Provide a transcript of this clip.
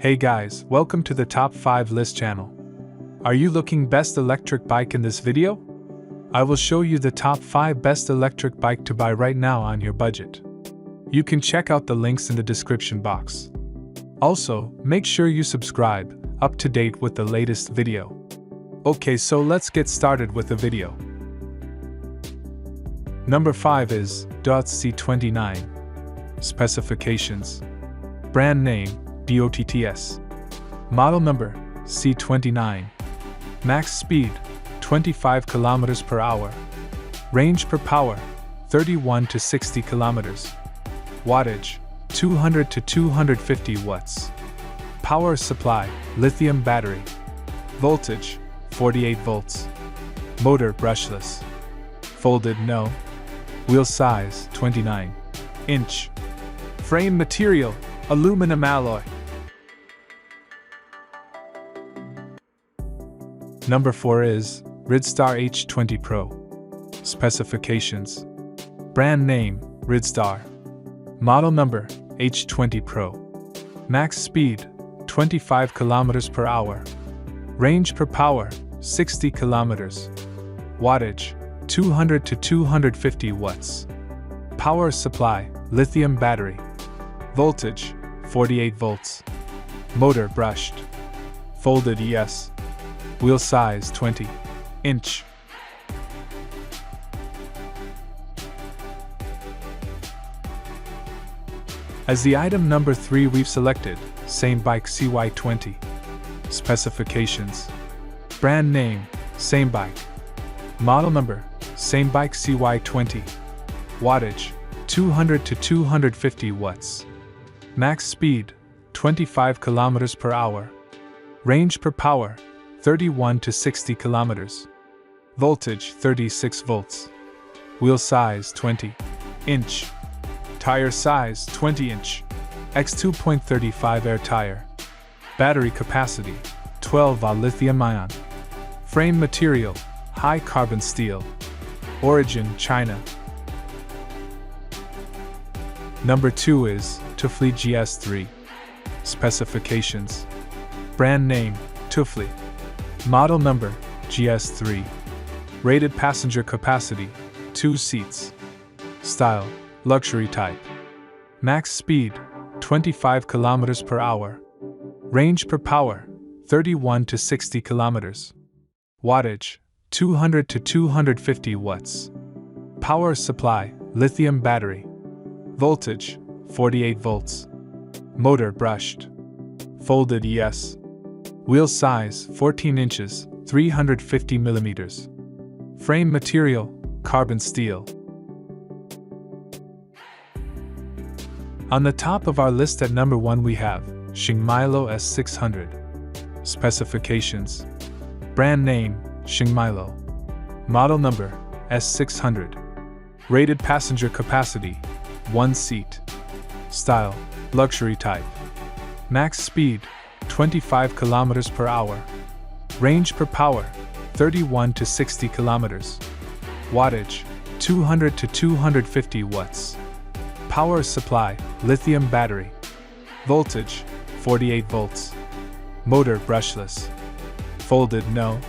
Hey guys, welcome to the Top 5 List channel. Are you looking best electric bike in this video? I will show you the top 5 best electric bike to buy right now on your budget. You can check out the links in the description box. Also, make sure you subscribe, up to date with the latest video. Okay, so let's get started with the video. Number 5 is DUOTTS C29. Specifications. Brand name, DUOTTS. Model number, C29. Max speed, 25 km per hour. Range per power, 31 to 60 km. Wattage, 200 to 250 watts. Power supply, lithium battery. Voltage, 48 volts. Motor brushless. Folded no. Wheel size, 29 inch. Frame material, aluminum alloy. Number 4 is Ridstar H20 Pro. Specifications. Brand name, Ridstar. Model number, H20 Pro. Max speed, 25 km per hour. Range per power, 60 km. Wattage, 200 to 250 watts. Power supply, lithium battery. Voltage, 48 volts. Motor brushed. Folded yes. Wheel size, 20 inch. As the item number 3 we've selected, same bike CY20. Specifications. Brand name, same bike. Model number, same bike CY20. Wattage, 200 to 250 watts. Max speed, 25 km per hour. Range per power, 31 to 60 km. Voltage, 36 volts. Wheel size, 20 inch. Tire size, 20 inch. X 2.35 air tire. Battery capacity, 12 Ah lithium-ion. Frame material, high carbon steel. Origin, China. Number 2 is Tuffley GS3. Specifications. Brand name, Tuffley. Model number, GS3. Rated passenger capacity, 2 seats. Style, luxury type. Max speed, 25 km per hour. Range per power, 31 to 60 km. Wattage, 200 to 250 watts. Power supply, lithium battery. Voltage, 48 volts. Motor brushed. Folded yes. Wheel size, 14 inches, 350 millimeters. Frame material, carbon steel. On the top of our list at number 1 we have Shengmilo S600. Specifications. Brand name, Shengmilo. Model number, S600. Rated passenger capacity, 1 seat. Style, luxury type. Max speed, 25 km per hour. Range per power, 31 to 60 km. Wattage, 200 to 250 watts. Power supply, lithium battery. Voltage, 48 volts. Motor brushless. Folded no.